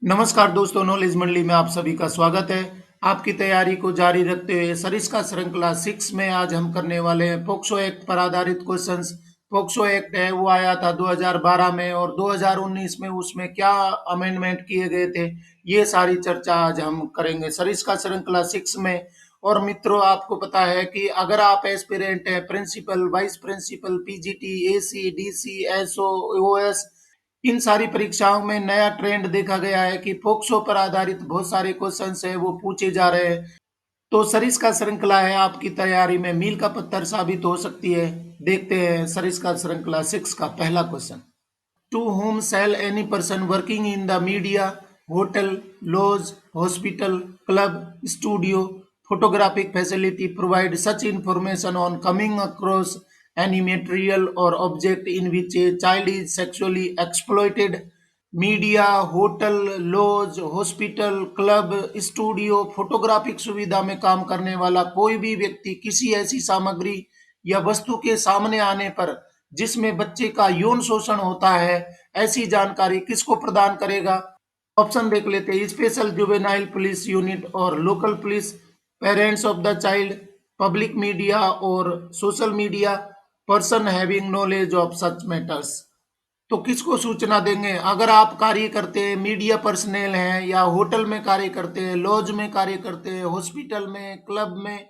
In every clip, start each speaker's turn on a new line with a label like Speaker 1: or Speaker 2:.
Speaker 1: नमस्कार दोस्तों, नॉलेज मंडली में आप सभी का स्वागत है। आपकी तैयारी को जारी रखते हुए सरिस्का श्रृंखला 6 में आज हम करने वाले हैं पोक्सो एक्ट पर आधारित क्वेश्चंस। पोक्सो एक्ट है वो आया था 2012 में और 2019 में उसमें क्या अमेंडमेंट किए गए थे, ये सारी चर्चा आज हम करेंगे सरिस्का श्रृंखला 6 में। और मित्रों, आपको पता है कि अगर आप एस्पिरेंट हैं, principal, vice principal, PGT, AC, DC, SO, OS, इन सारी परीक्षाओं में नया ट्रेंड देखा गया है कि पोक्सो पर आधारित बहुत सारे क्वेश्चंस है वो पूछे जा रहे हैं। तो सरिस्का श्रृंखला है आपकी तैयारी में मील का पत्थर साबित हो सकती है। देखते हैं सरिस्का श्रृंखला 6 का पहला question. To whom shall any person working in the media, hotel, lodge, hospital, club, studio, photographic facility provide such information on coming across any material or object in which a child is sexually exploited? Media, hotel, lodge, hospital, club, studio, photographic सुविधा में काम करने वाला कोई भी व्यक्ति किसी ऐसी सामग्री या वस्तु के सामने आने पर जिसमें बच्चे का यौन शोषण होता है, ऐसी जानकारी किसको प्रदान करेगा? ऑप्शन देख लेते हैं। स्पेशल जुवेनाइल पुलिस यूनिट और local police, parents of the child, public media और social media, person having knowledge of such matters. तो किसको सूचना देंगे? अगर आप कार्य करते हैं, मीडिया पर्सनल हैं या होटल में कार्य करते हैं, लॉज में कार्य करते हैं, हॉस्पिटल में, क्लब में,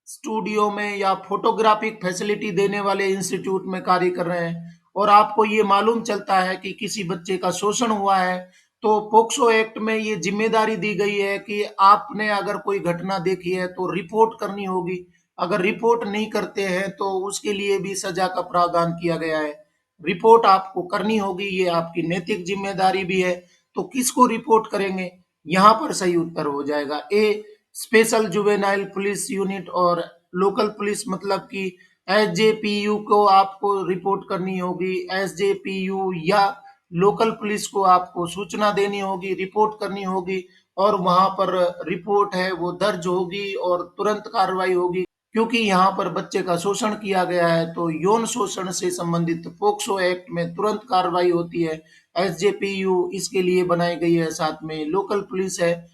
Speaker 1: स्टूडियो में या फोटोग्राफिक फैसिलिटी देने वाले इंस्टीट्यूट में कार्य कर रहे हैं और आपको ये मालूम चलता है कि किसी बच्चे का शोषण हुआ है, तो पोक्सो एक्ट में ये जिम्मेदारी दी गई है कि आपने अगर कोई घटना देखी है तो रिपोर्ट करनी होगी। अगर रिपोर्ट नहीं करते हैं तो उसके लिए भी सजा का प्रावधान किया गया है। रिपोर्ट आपको करनी होगी, ये आपकी नैतिक जिम्मेदारी भी है। तो किसको रिपोर्ट करेंगे? यहाँ पर सही उत्तर हो जाएगा ए, स्पेशल जुवेनाइल पुलिस यूनिट और लोकल पुलिस, मतलब कि एसजेपीयू को आपको रिपोर्ट करनी होगी। एसजेपीयू या लोकल पुलिस को आपको सूचना देनी होगी, रिपोर्ट करनी होगी और वहां पर रिपोर्ट है वो दर्ज होगी और तुरंत कार्रवाई होगी, क्योंकि यहाँ पर बच्चे का शोषण किया गया है। तो यौन शोषण से संबंधित पोक्सो एक्ट में तुरंत कार्रवाई होती है। एसजेपीयू इसके लिए बनाई गई है, साथ में लोकल पुलिस है,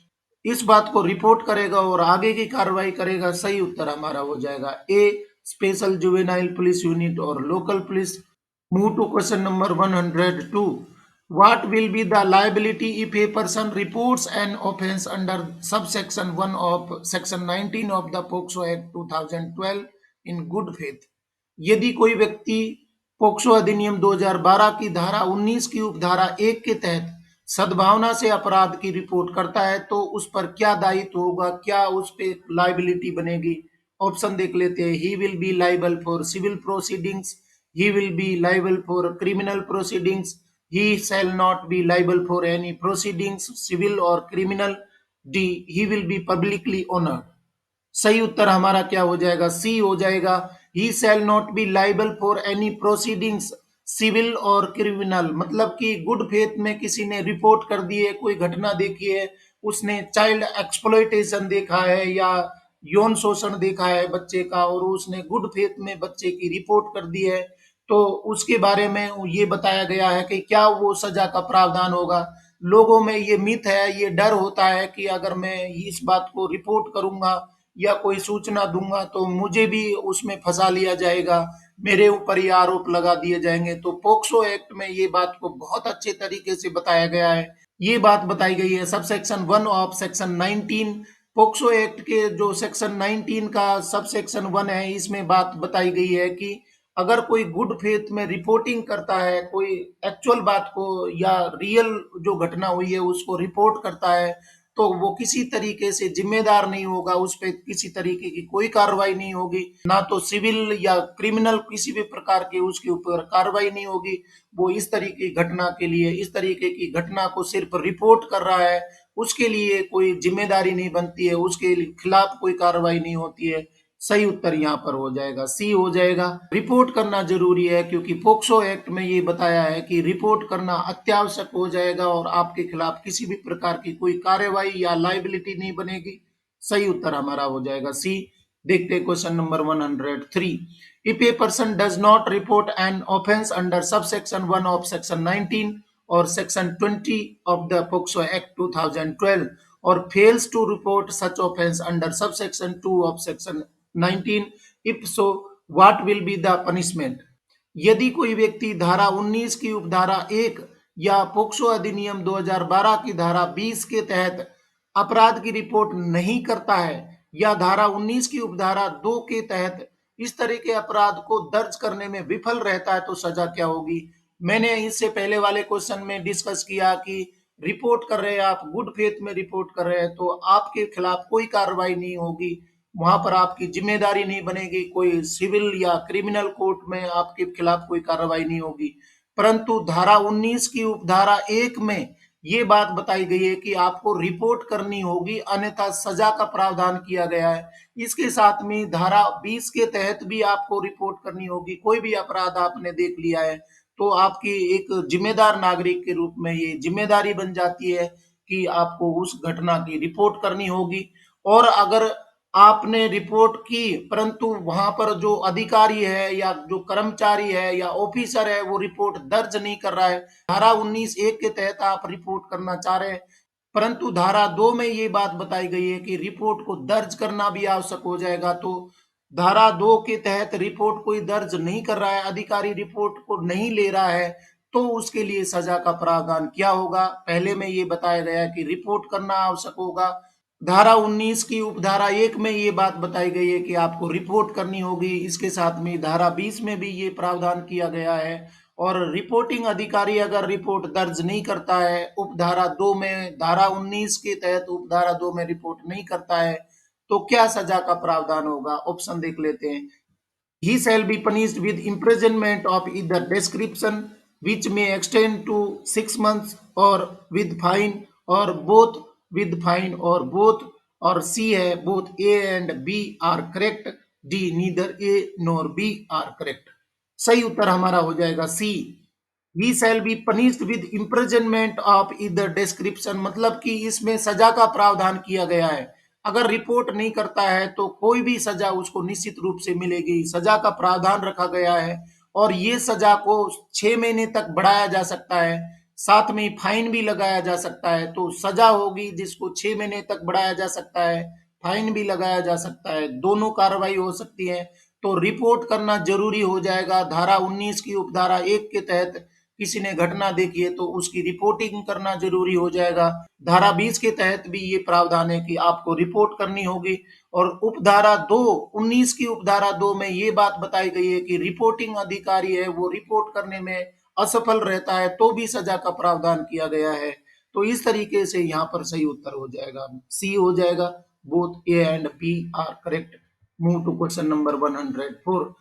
Speaker 1: इस बात को रिपोर्ट करेगा और आगे की कार्रवाई करेगा। सही उत्तर हमारा हो जाएगा ए, स्पेशल जुवेनाइल पुलिस यूनिट और local police. Move to question number 102. What will be the liability if a person reports an offence under subsection 1 of section 19 of the POCSO Act 2012 in good faith? यदि कोई व्यक्ति POCSO अधिनियम 2012 की धारा 19 की उपधारा 1 के तहत सद्भावना से अपराध की रिपोर्ट करता है तो उस पर क्या दायित्व होगा, क्या उस पे लाइबिलिटी बनेगी? ऑप्शन देख लेते हैं। He will be liable for civil proceedings, he will be liable for criminal proceedings, he shall not be liable for any proceedings civil or criminal, d, he will be publicly honored। सही उत्तर हमारा क्या हो जाएगा? C हो जाएगा। He shall not be liable for any proceedings civil और criminal, मतलब कि गुड फेथ में किसी ने रिपोर्ट कर दी है, कोई घटना देखी है, उसने चाइल्ड एक्सप्लॉयटेशन देखा है या यौन शोषण देखा है बच्चे का और उसने गुड फेथ में बच्चे की रिपोर्ट कर दी है, तो उसके बारे में ये बताया गया है कि क्या वो सजा का प्रावधान होगा। लोगों में ये मिथ है, ये डर होता है कि अगर मैं इस बात को रिपोर्ट करूंगा या कोई सूचना दूंगा तो मुझे भी उसमें फंसा लिया जाएगा, मेरे ऊपर ये आरोप लगा दिए जाएंगे। तो पोक्सो एक्ट में ये बात को बहुत अच्छे तरीके से बताया गया है। ये बात बताई गई है सब section 1 of section 19। POCSO act के जो सेक्शन 19 का सब सेक्शन 1 है, इसमें बात बताई गई है कि अगर कोई गुड फेथ में रिपोर्टिंग करता है, कोई एक्चुअल बात को या रियल जो घटना हुई है उसको रिपोर्ट करता है, तो वो किसी तरीके से जिम्मेदार नहीं होगा, उस पर किसी तरीके की कोई कार्रवाई नहीं होगी, ना तो सिविल या क्रिमिनल किसी भी प्रकार की उसके ऊपर कार्रवाई नहीं होगी। वो इस तरीके की घटना के लिए, इस तरीके की घटना को सिर्फ रिपोर्ट कर रहा है, उसके लिए कोई जिम्मेदारी नहीं बनती है, उसके खिलाफ कोई कार्रवाई नहीं होती है। सही उत्तर यहाँ पर हो जाएगा, सी हो जाएगा। रिपोर्ट करना जरूरी है क्योंकि पोक्सो एक्ट में ये बताया है कि रिपोर्ट करना अत्यावश्यक हो जाएगा और आपके खिलाफ किसी भी प्रकार की कोई कार्रवाई या लाइबिलिटी नहीं बनेगी। सही उत्तर हमारा हो जाएगा सी। देखते हैं question number 103। If a person does not report an offence under subsection 1 of section 19 और section 20 of the POCSO act 2012 और fails to report such offence under sub section 2 of section 19, if so what will be the punishment. यदि कोई व्यक्ति धारा 19 की उपधारा 1 या POCSO अधिनियम 2012 की धारा 20 के तहत अपराध की रिपोर्ट नहीं करता है या धारा 19 की उपधारा 2 के तहत इस तरह के अपराध को दर्ज करने में विफल रहता है तो सजा क्या होगी। मैंने इससे पहले वाले क्वेश्चन में डिस्कस किया कि रिपोर्ट कर रहे हैं आप, गुड फेथ में रिपोर्ट कर रहे हैं तो आपके खिलाफ कोई कार्रवाई नहीं होगी, वहां पर आपकी जिम्मेदारी नहीं बनेगी, कोई सिविल या क्रिमिनल कोर्ट में आपके खिलाफ कोई कार्रवाई नहीं होगी। परंतु धारा 19 की उपधारा 1 में ये बात बताई गई है कि आपको रिपोर्ट करनी होगी, अन्यथा सजा का प्रावधान किया गया है। इसके साथ में धारा 20 के तहत भी आपको रिपोर्ट करनी होगी। कोई भी अपराध आपने देख लिया है तो आपकी एक जिम्मेदार नागरिक के रूप में ये जिम्मेदारी बन जाती है कि आपको उस घटना की रिपोर्ट करनी होगी। और अगर आपने रिपोर्ट की परंतु वहां पर जो अधिकारी है या जो कर्मचारी है या ऑफिसर है वो रिपोर्ट दर्ज नहीं कर रहा है, धारा 19(1) के तहत आप रिपोर्ट करना चाह रहे हैं परंतु धारा 2 में ये बात बताई गई है कि रिपोर्ट को दर्ज करना भी आवश्यक हो जाएगा, तो धारा 2 के तहत रिपोर्ट कोई दर्ज नहीं कर रहा है, अधिकारी रिपोर्ट को नहीं ले रहा है तो उसके लिए सजा का प्रावधान क्या होगा। पहले में ये बताया गया कि रिपोर्ट करना आवश्यक होगा। धारा 19 की उपधारा 1 में ये बात बताई गई है कि आपको रिपोर्ट करनी होगी। इसके साथ में धारा 20 में भी ये प्रावधान किया गया है। और रिपोर्टिंग अधिकारी अगर रिपोर्ट दर्ज नहीं करता है, उपधारा 2 में, धारा 19 के तहत उपधारा 2 में रिपोर्ट नहीं करता है तो क्या सजा का प्रावधान होगा। ऑप्शन देख लेते हैं। He shall be punished with imprisonment of either description, which may extend to 6 months, or with fine, or both with fine, or both, और C है both A and B are correct, D neither A nor B are correct। सही उत्तर हमारा हो जाएगा C. He shall be punished with imprisonment of either description, मतलब कि इसमें सजा का प्रावधान किया गया है। अगर रिपोर्ट नहीं करता है तो कोई भी सजा उसको निश्चित रूप से मिलेगी, सजा का प्रावधान रखा गया है। और ये सजा को 6 महीने तक बढ़ाया जा सकता है, साथ में फाइन भी लगाया जा सकता है। तो सजा होगी जिसको 6 महीने तक बढ़ाया जा सकता है, फाइन भी लगाया जा सकता है, दोनों कार्रवाई हो सकती है। तो रिपोर्ट करना जरूरी हो जाएगा। धारा 19 की उपधारा 1 के तहत किसी ने घटना देखी है तो उसकी रिपोर्टिंग करना जरूरी हो जाएगा। धारा 20 के तहत भी ये प्रावधान है कि आपको रिपोर्ट करनी होगी। और उपधारा 2, 19 की उपधारा 2 में ये बात बताई गई है कि रिपोर्टिंग अधिकारी है वो रिपोर्ट करने में असफल रहता है तो भी सजा का प्रावधान किया गया है। तो इस तरीके से यहाँ पर सही उत्तर हो जाएगा सी हो जाएगा। Both A and B are correct. Move to question number 104।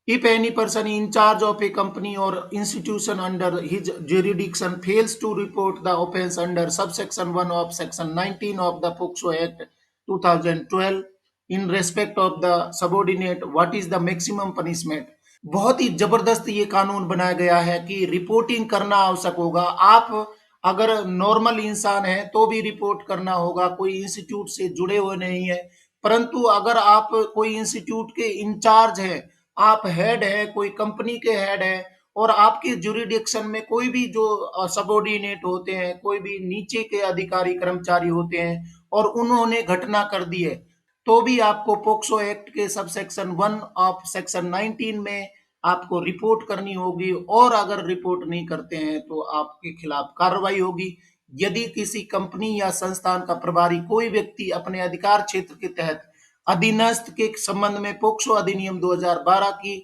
Speaker 1: If any person in charge of a company or institution under his jurisdiction fails to report the offence under subsection 1 of section 19 of the POCSO Act 2012 in respect of the subordinate, what is the maximum punishment? बहुत ही जबरदस्त ये कानून बनाया गया है कि reporting करना आवश्यक होगा। आप अगर नॉर्मल इंसान है तो भी रिपोर्ट करना होगा, कोई इंस्टीट्यूट से जुड़े हुए नहीं है। परंतु अगर आप कोई इंस्टीट्यूट के इंचार्ज है, आप हेड है, कोई कंपनी के हेड है और आपके जुरिडिक्शन में कोई भी जो सबॉर्डिनेट होते हैं, कोई भी नीचे के अधिकारी कर्मचारी होते हैं और उन्होंने घटना कर दी है तो भी आपको पोक्सो एक्ट के सब सेक्शन 1 ऑफ सेक्शन 19 में आपको रिपोर्ट करनी होगी। और अगर रिपोर्ट नहीं करते हैं तो आपके खिलाफ कार्रवाई होगी। यदि किसी कंपनी या संस्थान का प्रभारी कोई व्यक्ति अपने अधिकार क्षेत्र के तहत अधीनस्थ के संबंध में पोक्सो अधिनियम 2012 की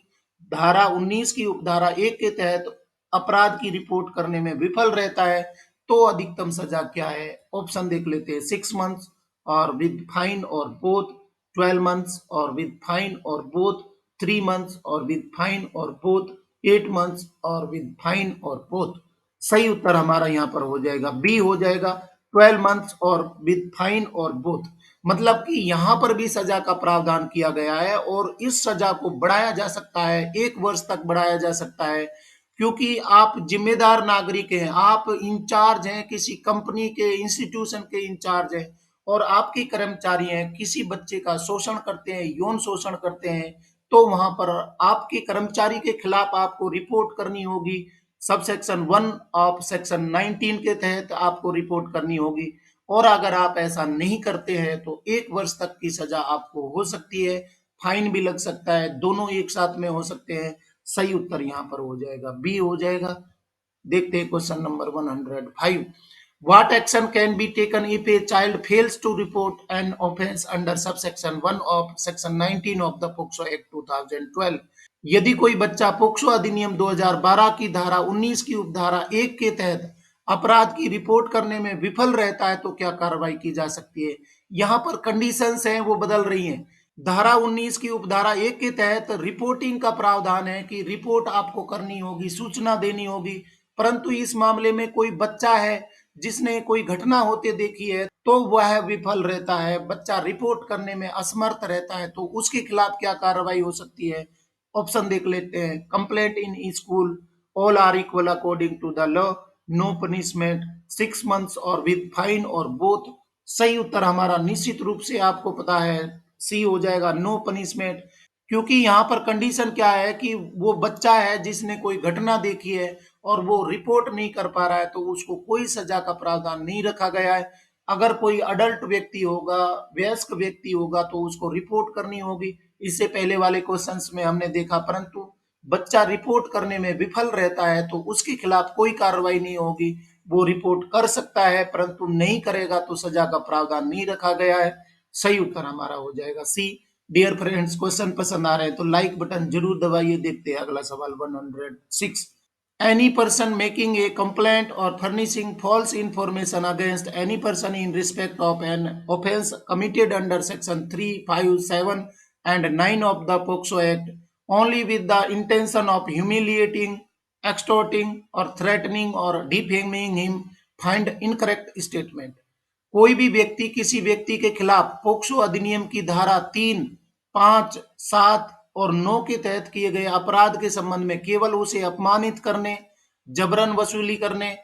Speaker 1: धारा 19 की उपधारा 1 के तहत अपराध की रिपोर्ट करने में विफल रहता है तो अधिकतम सजा क्या है। ऑप्शन देख लेते हैं। 6 months और विद फाइन और बोथ, 12 months और विद फाइन और बोथ, 3 months और विद फाइन और बोथ, 8 months और विद फाइन और बोथ। सही उत्तर हमारा यहाँ पर हो जाएगा बी हो जाएगा, 12 months और विद फाइन और बोथ। मतलब कि यहाँ पर भी सजा का प्रावधान किया गया है और इस सजा को बढ़ाया जा सकता है, 1 वर्ष तक बढ़ाया जा सकता है, क्योंकि आप जिम्मेदार नागरिक हैं, आप इंचार्ज हैं, किसी कंपनी के इंस्टीट्यूशन के इंचार्ज हैं और आपके कर्मचारी हैं, किसी बच्चे का शोषण करते हैं, यौन शोषण करते हैं तो वहां पर आपके कर्मचारी के खिलाफ आपको रिपोर्ट करनी होगी। सब सेक्शन 1 ऑफ सेक्शन 19 के तहत आपको रिपोर्ट करनी होगी। और अगर आप ऐसा नहीं करते हैं तो 1 वर्ष तक की सजा आपको हो सकती है, फाइन भी लग सकता है, दोनों एक साथ में हो सकते हैं। सही उत्तर यहाँ पर हो जाएगा बी हो जाएगा। देखते हैं question number 105। What action can be taken if a child fails to report an offence under subsection 1 of section 19 of the POCSO Act 2012? यदि कोई बच्चा पोक्सो अधिनियम 2012 की धारा 19 की उपधारा 1 के तहत अपराध की रिपोर्ट करने में विफल रहता है तो क्या कार्रवाई की जा सकती है? यहाँ पर कंडीशंस हैं वो बदल रही हैं। धारा 19 की उपधारा 1 के तहत रिपोर्टिंग का प्रावधान है कि रिपोर्ट आपको करनी होगी, सूचना देनी होगी। परंतु इस मामले में कोई बच्चा है जिसने कोई घटना होते देखी है तो वह विफल रहता है, बच्चा रिपोर्ट करने में असमर्थ रहता है, तो उसके खिलाफ क्या कार्रवाई हो सकती है? ऑप्शन देख लेते हैं। Complaint in school, all are equal according to the law, no punishment, 6 months और विद फाइन और बोथ। सही उत्तर हमारा निश्चित रूप से आपको पता है सी हो जाएगा, नो पनिशमेंट। क्योंकि यहाँ पर कंडीशन क्या है कि वो बच्चा है जिसने कोई घटना देखी है और वो रिपोर्ट नहीं कर पा रहा है तो उसको कोई सजा का प्रावधान नहीं रखा गया है। अगर कोई अडल्ट व्यक्ति होगा, वयस्क व्यक्ति होगा तो उसको रिपोर्ट करनी होगी। इससे पहले वाले क्वेश्चंस में हमने देखा, परंतु बच्चा रिपोर्ट करने में विफल रहता है तो उसके खिलाफ कोई कार्रवाई नहीं होगी। वो रिपोर्ट कर सकता है परंतु नहीं करेगा तो सजा का प्रावधान नहीं रखा गया है। सही उत्तर हमारा हो जाएगा सी। डियर फ्रेंड्स, क्वेश्चन पसंद आ रहे हैं तो लाइक बटन जरूर दबाइए। देखते हैं अगला सवाल 106। Any person making a complaint or furnishing false information against any person in respect of an offence committed under section 3, 5, 7 and 9 of the POCSO Act only with the intention of humiliating, extorting or threatening or defaming him find incorrect statement। कोई भी व्यक्ति किसी व्यक्ति के खिलाफ POCSO अधिनियम की धारा 3, 5, 7 और 9 के तहत किए गए अपराध के संबंध में केवल उसे अपमानित करने, जबरन वसूली करने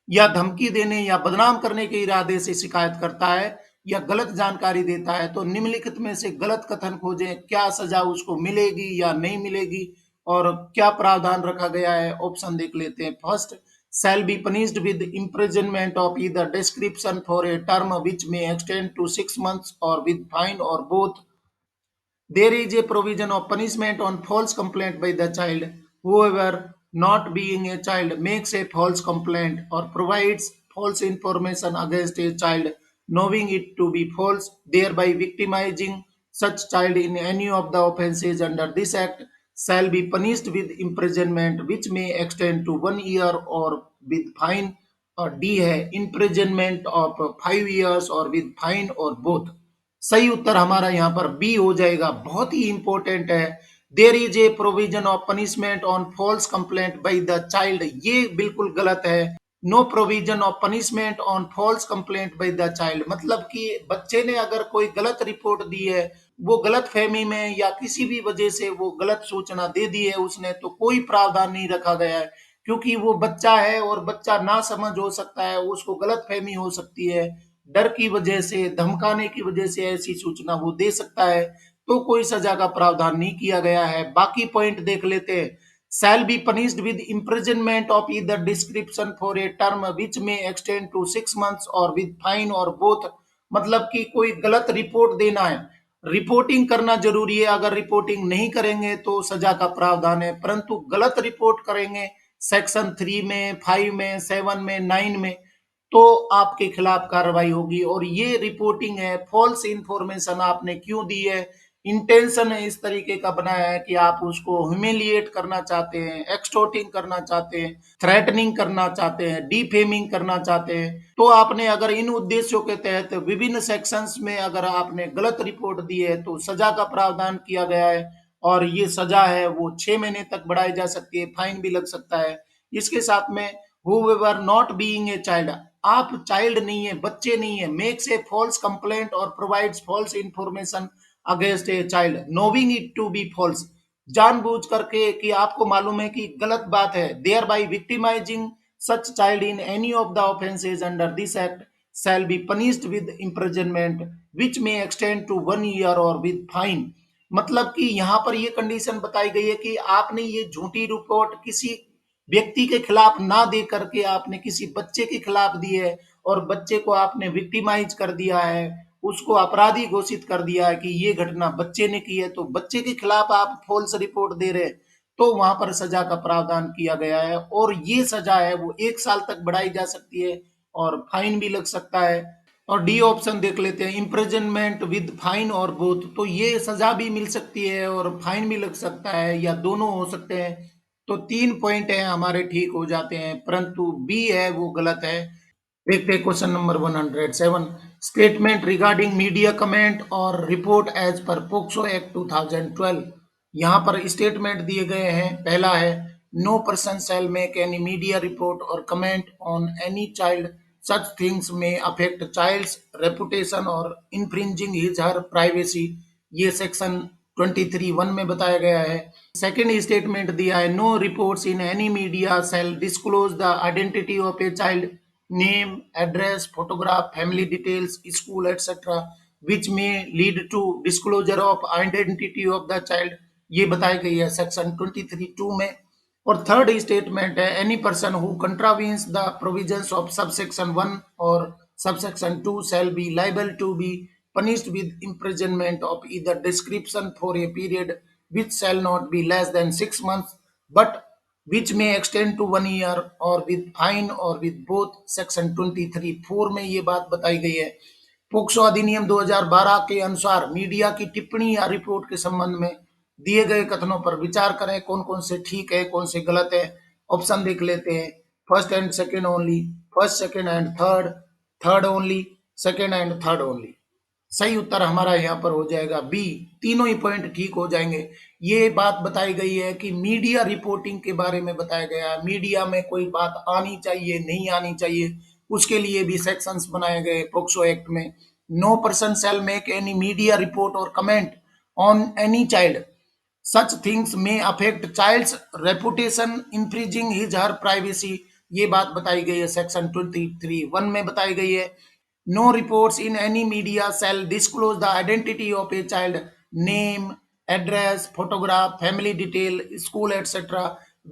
Speaker 1: या धमकी देने या बदनाम करने के इरादे से शिकायत करता है या गलत जानकारी देता है तो निम्नलिखित में से गलत कथन खोजें, क्या सजा उसको मिलेगी या नहीं मिलेगी और क्या प्रावधान रखा गया है। ऑप्शन देख लेते हैं। First, shall be punished with imprisonment of either description for a term which may extend to 6 months or with fine or both। There is a provision of punishment on false complaint by the child. Whoever, not being a child, makes a false complaint or provides false information against a child, knowing it to be false, thereby victimizing such child in any of the offences under this act, shall be punished with imprisonment which may extend to 1 year or with fine। और D है imprisonment of 5 years और with fine or both। सही उत्तर हमारा यहाँ पर B हो जाएगा, बहुत ही इंपॉर्टेंट है। There is a provision of punishment on false complaint by the child, ये बिल्कुल गलत है। No provision of punishment on false complaint by the child, मतलब कि बच्चे ने अगर कोई गलत रिपोर्ट दी है, वो गलत फहमी में या किसी भी वजह से वो गलत सूचना दे दी है उसने, तो कोई प्रावधान नहीं रखा गया है। क्योंकि वो बच्चा है और बच्चा ना समझ हो सकता है, उसको गलत फहमी हो सकती है, डर की वजह से, धमकाने की वजह से ऐसी सूचना वो दे सकता है, तो कोई सजा का प्रावधान नहीं किया गया है। बाकी पॉइंट देख लेते हैं। शैल be punished with imprisonment of either description for a term which may extend to 6 months और विद फाइन और बोथ, मतलब कि कोई गलत रिपोर्ट देना है, रिपोर्टिंग करना जरूरी है, अगर रिपोर्टिंग नहीं करेंगे तो सजा का प्रावधान है, परंतु गलत रिपोर्ट करेंगे सेक्शन 3 में, 5 में, 7 में, 9 में, तो आपके खिलाफ कार्रवाई होगी। और ये रिपोर्टिंग है, फॉल्स इंफॉर्मेशन आपने क्यों दी है, इंटेंशन है इस तरीके का बनाया है कि आप उसको ह्यूमिलिएट करना चाहते हैं, एक्सटोर्टिंग करना चाहते हैं, थ्रेटनिंग करना चाहते हैं, डिफेमिंग करना चाहते हैं, तो आपने अगर इन उद्देश्यों के तहत विभिन्न सेक्शंस में अगर आपने गलत रिपोर्ट दी है तो सजा का प्रावधान किया गया है। और ये सजा है वो 6 महीने तक बढ़ाई जा सकती है, फाइन भी लग सकता है। इसके साथ में whoever not being a child, आप चाइल्ड नहीं है, बच्चे नहीं है, मेक्स ए फॉल्स कंप्लेंट और provides false information against a child knowing it to be false, जानबूझ करके कि आपको मालूम है कि गलत बात है, there by victimising such child in any of the offences under this act shall be punished with imprisonment which may extend to 1 year or with fine. मतलब कि यहाँ पर ये कंडीशन बताई गई है कि आपने ये झूठी रिपोर्ट किसी व्यक्ति के खिलाफ ना दे करके आपने किसी बच्चे के खिलाफ दी है और बच्चे को आपने विक्टिमाइज कर दिया है, उसको अपराधी घोषित कर दिया है कि ये घटना बच्चे ने की है, तो बच्चे के खिलाफ आप फॉल्स रिपोर्ट दे रहे हैं, तो वहां पर सजा का प्रावधान किया गया है। और ये सजा है वो 1 साल तक बढ़ाई जा सकती है और फाइन भी लग सकता है। और डी ऑप्शन देख लेते हैं, इम्प्रिजनमेंट विद फाइन और बोथ, तो ये सजा भी मिल सकती है और फाइन भी लग सकता है या दोनों हो सकते हैं। तो 3 पॉइंट है हमारे ठीक हो जाते हैं, परंतु बी है वो गलत है। देखते हैं question number 107, statement regarding media comment or report as per POCSO act 2012। यहाँ पर स्टेटमेंट दिए गए हैं। पहला है, no person shall make any media report or comment on any child, such things may affect child's reputation or infringing his her privacy. ये section 23(1) में बताया गया है। सेकेंड स्टेटमेंट दिया है, no reports in any media shall disclose the identity of a child, name, address, photograph, family details, school, etc., which may lead to disclosure of identity of the child। ये बताई गई है section 23(2) में। और third statement है, any person who contravenes the provisions of subsection 1 or subsection 2 shall be liable to be punished with imprisonment of either description for a period which shall not be less than 6 months but which may extend to 1 year or with fine or with both। Section 23(4) में ये बात बताई गई है। POCSO अधिनियम 2012 के अनुसार media की टिप्पणी या रिपोर्ट के संबंध में दिए गए कथनों पर विचार करें, कौन कौन से ठीक है, कौन से गलत है। ऑप्शन देख लेते हैं, first and second only, first second and third, third only, second and third only. सही उत्तर हमारा यहाँ पर हो जाएगा बी, तीनों ही पॉइंट ठीक हो जाएंगे। ये बात बताई गई है कि मीडिया रिपोर्टिंग के बारे में बताया गया है, मीडिया में कोई बात आनी चाहिए नहीं आनी चाहिए, उसके लिए भी सेक्शंस बनाए गए पोक्सो एक्ट में। No person shall make any media report or comment on any child, such things may affect child's reputation infringing his her privacy. ये बात बताई गई है सेक्शन 23(1) में बताई गई है। No reports in any media shall disclose the identity of a child, name, address, photograph, family detail, school etcetera,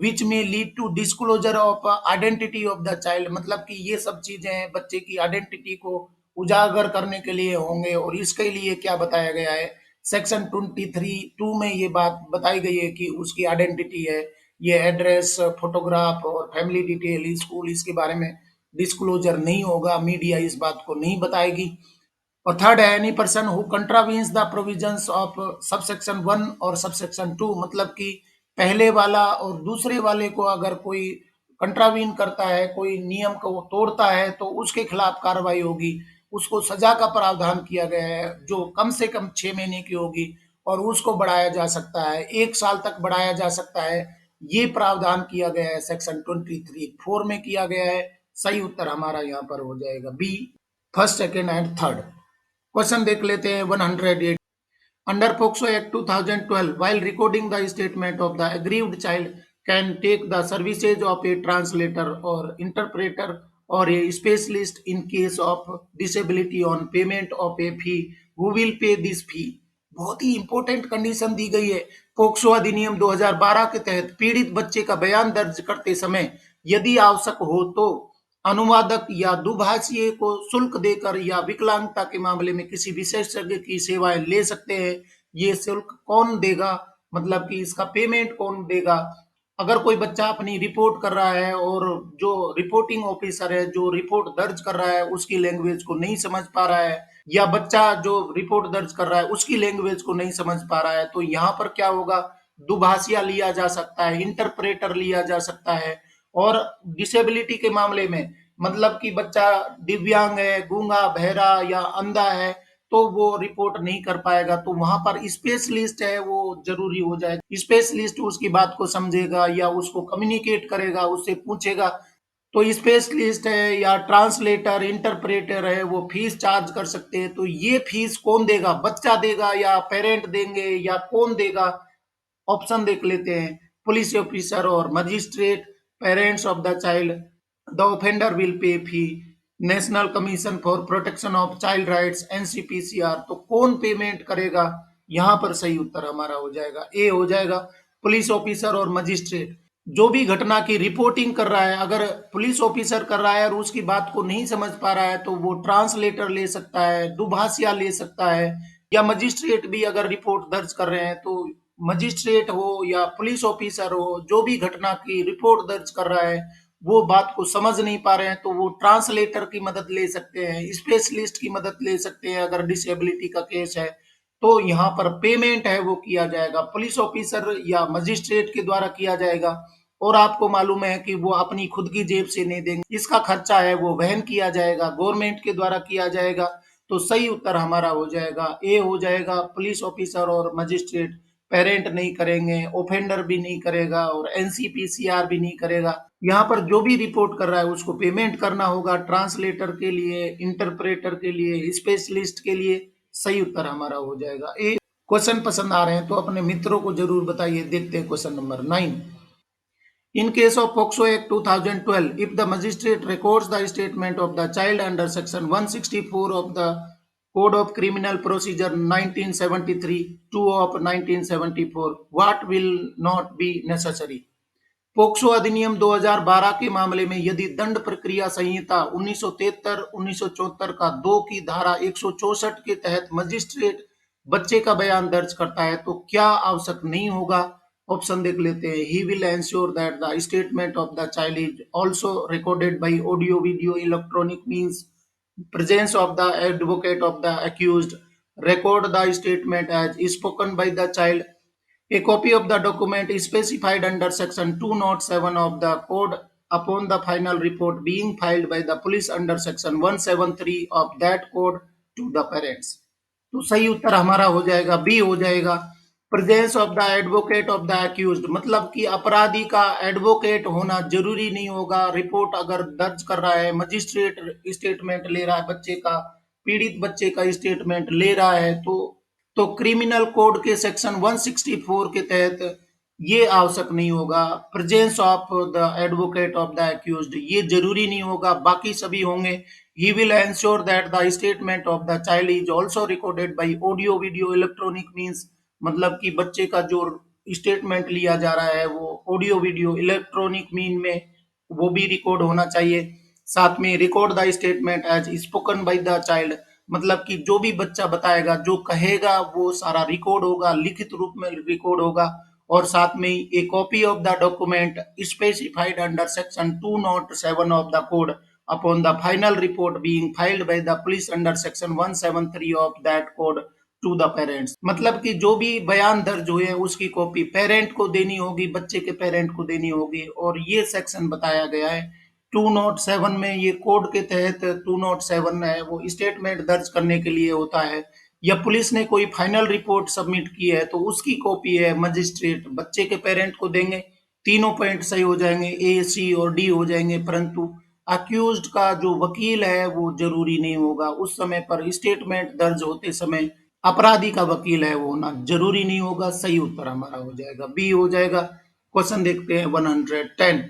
Speaker 1: which may lead to disclosure of identity of the child, मतलब कि ये सब चीजें बच्चे की आइडेंटिटी को उजागर करने के लिए होंगे। और इसके लिए क्या बताया गया है, सेक्शन 23(2) में ये बात बताई गई है कि उसकी आइडेंटिटी है, ये एड्रेस, फोटोग्राफ और फैमिली डिटेल, स्कूल, इसके बारे में डिस्क्लोजर नहीं होगा, मीडिया इस बात को नहीं बताएगी। और थर्ड है, any person who contravenes the provisions of subsection 1 or subsection 2, मतलब कि पहले वाला और दूसरे वाले को अगर कोई कंट्रावीन करता है, कोई नियम को तोड़ता है, तो उसके खिलाफ कार्रवाई होगी, उसको सजा का प्रावधान किया गया है जो कम से कम 6 महीने की होगी और उसको बढ़ाया जा सकता है, 1 साल तक बढ़ाया जा सकता है। ये प्रावधान किया गया है सेक्शन 23(4) में किया गया है। सही उत्तर हमारा यहाँ पर हो जाएगा B, first, second and third. Question देख लेते हैं 108। Under POCSO Act 2012, while recording the statement of the aggrieved child can take the services of a translator or interpreter or a specialist in case of disability on payment of a fee, who will pay this fee। बहुत ही important condition दी गई है। POCSO अधिनियम 2012 के तहत पीड़ित बच्चे का बयान दर्ज करते समय यदि आवश्यक हो तो अनुवादक या दुभाषीय को शुल्क देकर या विकलांगता के मामले में किसी विशेषज्ञ की सेवाएं ले सकते हैं। ये शुल्क कौन देगा, मतलब कि इसका पेमेंट कौन देगा। अगर कोई बच्चा अपनी रिपोर्ट कर रहा है और जो रिपोर्टिंग ऑफिसर है जो रिपोर्ट दर्ज कर रहा है उसकी लैंग्वेज को नहीं समझ पा रहा है, या बच्चा जो रिपोर्ट दर्ज कर रहा है उसकी लैंग्वेज को नहीं समझ पा रहा है, तो यहाँ पर क्या होगा, दुभाषिया लिया जा सकता है, इंटरप्रेटर लिया जा सकता है। और डिसेबिलिटी के मामले में, मतलब कि बच्चा दिव्यांग है, गूंगा, बहरा या अंधा है, तो वो रिपोर्ट नहीं कर पाएगा, तो वहां पर स्पेशलिस्ट है वो जरूरी हो जाएगा। स्पेशलिस्ट उसकी बात को समझेगा या उसको कम्युनिकेट करेगा, उससे पूछेगा। तो स्पेशलिस्ट है या ट्रांसलेटर, इंटरप्रेटर है, वो फीस चार्ज कर सकते हैं। तो ये फीस कौन देगा, बच्चा देगा या पेरेंट देंगे या कौन देगा। ऑप्शन देख लेते हैं, पुलिस ऑफिसर और magistrate, parents of the child, the offender will pay fee, national commission for protection of child rights NCPCR. तो कौन पेमेंट करेगा, यहाँ पर सही उत्तर हमारा हो जाएगा ए हो जाएगा, पुलिस ऑफिसर और मजिस्ट्रेट। जो भी घटना की रिपोर्टिंग कर रहा है, अगर पुलिस ऑफिसर कर रहा है और उसकी बात को नहीं समझ पा रहा है तो वो ट्रांसलेटर ले सकता है, दुभाषिया ले सकता है, या मजिस्ट्रेट भी अगर रिपोर्ट दर्ज कर रहे हैं तो मजिस्ट्रेट हो या पुलिस ऑफिसर हो, जो भी घटना की रिपोर्ट दर्ज कर रहा है वो बात को समझ नहीं पा रहे हैं तो वो ट्रांसलेटर की मदद ले सकते हैं, स्पेशलिस्ट की मदद ले सकते हैं। अगर डिसेबिलिटी का केस है तो यहाँ पर पेमेंट है वो किया जाएगा, पुलिस ऑफिसर या मजिस्ट्रेट के द्वारा किया जाएगा। और आपको मालूम है कि वो अपनी खुद की जेब से नहीं देंगे, इसका खर्चा है वो वहन किया जाएगा, गवर्नमेंट के द्वारा किया जाएगा। तो सही उत्तर हमारा हो जाएगा ए हो जाएगा, पुलिस ऑफिसर और मजिस्ट्रेट पेरेंट नहीं करेंगे, ओफेंडर भी नहीं करेगा और एनसीपीसीआर भी नहीं करेगा। यहाँ पर जो भी रिपोर्ट कर रहा है उसको पेमेंट करना होगा, ट्रांसलेटर के लिए, इंटरप्रेटर के लिए, स्पेशलिस्ट के लिए। सही उत्तर हमारा हो जाएगा ए। क्वेश्चन पसंद आ रहे हैं तो अपने मित्रों को जरूर बताइए। देखते हैं question number 9। In case of POCSO Act 2012, if the magistrate records the statement of the child under section 164 of the Code of Criminal Procedure 1973, 2 of 1974, what will not be necessary? POCSO अधिनियम 2012 के मामले में यदि दंड प्रक्रिया संहिता 1973 1974 का 2 की धारा 164 के तहत मजिस्ट्रेट बच्चे का बयान दर्ज करता है तो क्या आवश्यक नहीं होगा? ऑप्शन देख लेते हैं। He will ensure that the statement of the child is also recorded by audio video electronic means, presence of the advocate of the accused, record the statement as spoken by the child. A copy of the document is specified under section 207 of the code upon the final report being filed by the police under section 173 of that code to the parents. तो सही उत्तर हमारा हो जाएगा B हो जाएगा, presence of the advocate of the accused, मतलब कि अपराधी का एडवोकेट होना जरूरी नहीं होगा। रिपोर्ट अगर दर्ज कर रहा है, मजिस्ट्रेट स्टेटमेंट ले रहा है बच्चे का, पीड़ित बच्चे का स्टेटमेंट ले रहा है तो क्रिमिनल कोड के सेक्शन 164 के तहत ये आवश्यक नहीं होगा। Presence of the advocate of the accused ये जरूरी नहीं होगा, बाकी सभी होंगे। He will ensure that the statement of the child is also recorded by audio video electronic means, मतलब कि बच्चे का जो स्टेटमेंट लिया जा रहा है वो ऑडियो वीडियो इलेक्ट्रॉनिक मीन में वो भी रिकॉर्ड होना चाहिए। साथ में record the statement as spoken by the child, मतलब कि जो भी बच्चा बताएगा, जो कहेगा वो सारा रिकॉर्ड होगा, लिखित रूप में रिकॉर्ड होगा। और साथ में a copy of the document specified under section 207 of the code upon the final report being filed by the police under section 173 of that code to the parents, मतलब कि जो भी बयान दर्ज हुए हैं उसकी कॉपी पेरेंट को देनी होगी, बच्चे के पेरेंट को देनी होगी। और ये सेक्शन बताया गया है 207 में, ये कोड के तहत 207 है वो स्टेटमेंट दर्ज करने के लिए होता है। या पुलिस ने कोई फाइनल रिपोर्ट सबमिट की है तो उसकी कॉपी है मजिस्ट्रेट बच्चे के पेरेंट को देंगे। तीनों पॉइंट सही हो जाएंगे, ए सी और डी हो जाएंगे। परंतु अक्यूज्ड का जो वकील है वो जरूरी नहीं होगा, उस समय पर स्टेटमेंट दर्ज होते समय अपराधी का वकील है वो होना जरूरी नहीं होगा। सही उत्तर हमारा हो जाएगा बी हो जाएगा। क्वेश्चन देखते हैं 110।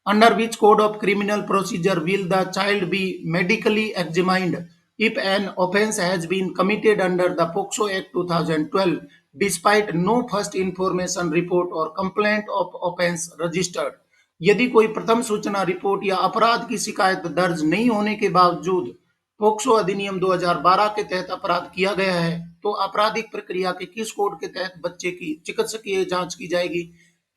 Speaker 1: Under which code of criminal procedure will the child be medically examined if an offence has been committed under the POCSO Act 2012 despite no first information report or complaint of offence registered? यदि कोई प्रथम सूचना report या अपराध की शिकायत दर्ज नहीं होने के बावजूद पोक्सो अधिनियम 2012 के तहत अपराध किया गया है तो आपराधिक प्रक्रिया के किस कोड के तहत बच्चे की चिकित्सकीय जांच की जाएगी?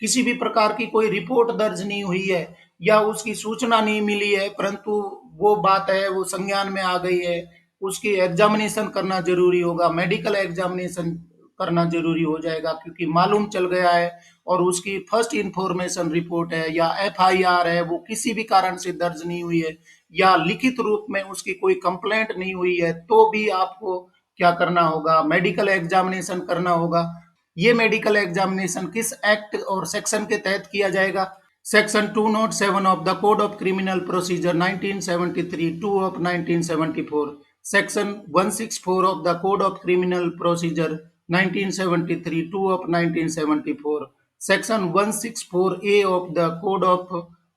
Speaker 1: किसी भी प्रकार की कोई रिपोर्ट दर्ज नहीं हुई है या उसकी सूचना नहीं मिली है, परंतु वो बात है वो संज्ञान में आ गई है, उसकी एग्जामिनेशन करना जरूरी होगा, मेडिकल एग्जामिनेशन करना जरूरी हो जाएगा क्योंकि मालूम चल गया है और उसकी फर्स्ट इंफॉर्मेशन रिपोर्ट है या एफआईआर है वो किसी भी कारण से दर्ज नहीं हुई है या लिखित रूप में उसकी कोई कंप्लेंट नहीं हुई है तो भी आपको क्या करना होगा? मेडिकल एग्जामिनेशन करना होगा। ये मेडिकल एग्जामिनेशन किस एक्ट और सेक्शन के तहत किया जाएगा? Section 207 of the code of criminal procedure 1973, 2 of 1974, section 164 of the code of criminal procedure 1973, 2 of 1974, section 164 A of the code of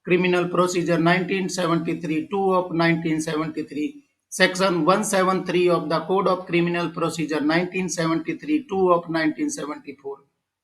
Speaker 1: criminal procedure 1973, 2 of 1973, section 173 of the code of criminal procedure 1973, 2 of 1974।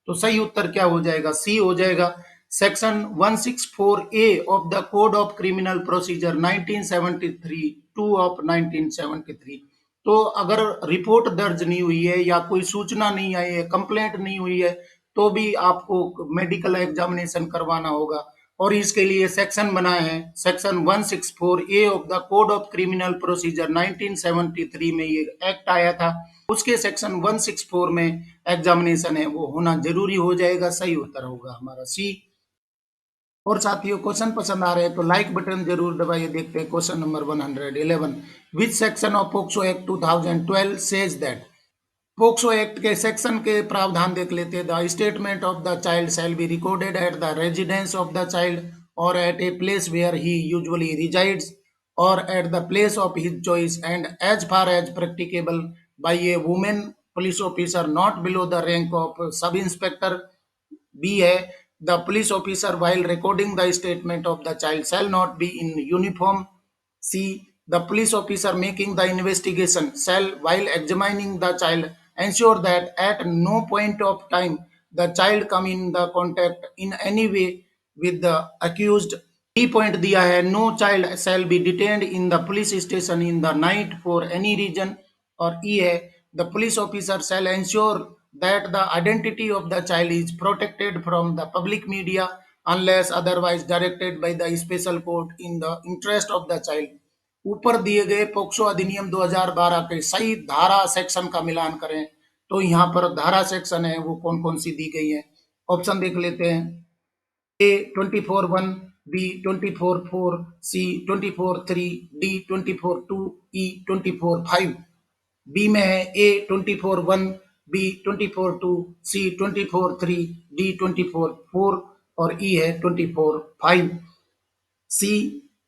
Speaker 1: तो सही उत्तर क्या हो जाएगा? C हो जाएगा। Section 164A of the code of criminal procedure 1973 2 of 1973। तो अगर report दर्ज नहीं हुई है या कोई सूचना नहीं आई है, कंप्लेंट नहीं हुई है, तो भी आपको मेडिकल एग्जामिनेशन करवाना होगा। और इसके लिए सेक्शन बनाए हैं, section 164A of the code of criminal procedure 1973 में ये एक्ट आया था। उसके सेक्शन 164 में एग्जामिनेशन है वो होना जरूरी हो जाएगा। सही उत्तर होगा हमारा सी। और साथियों, क्वेश्चन पसंद आ रहे हैं तो लाइक बटन जरूर दबाइए। देखते हैं question number 111। Which section of POCSO act 2012 says that. POCSO act के सेक्शन के प्रावधान देख लेते हैं। The statement of the child shall be recorded at the residence of the child or at a place where he usually resides or at the place of his choice and as far as practicable by a women police officer not below the rank of sub inspector. B है the police officer while recording the statement of the child shall not be in uniform. C. The police officer making the investigation shall, while examining the child, ensure that at no point of time the child come in the contact in any way with the accused. D point दिया है no child shall be detained in the police station in the night for any reason. और E है the police officer shall ensure that the identity of the child is protected from the public media unless otherwise directed by the special court in the interest of the child. ऊपर दिए गए POCSO अधिनियम 2012 के सही धारा section का मिलान करें। तो यहाँ पर धारा सेक्शन है वो कौन कौन सी दी गई है। ऑप्शन देख लेते हैं। ए 24(1), बी 24(4), सी 24(3), डी 24(2), ई 24(5). बी में है ए 24(1), बी 24(2), सी 24(3), डी 24(4) और ई है 24(5). सी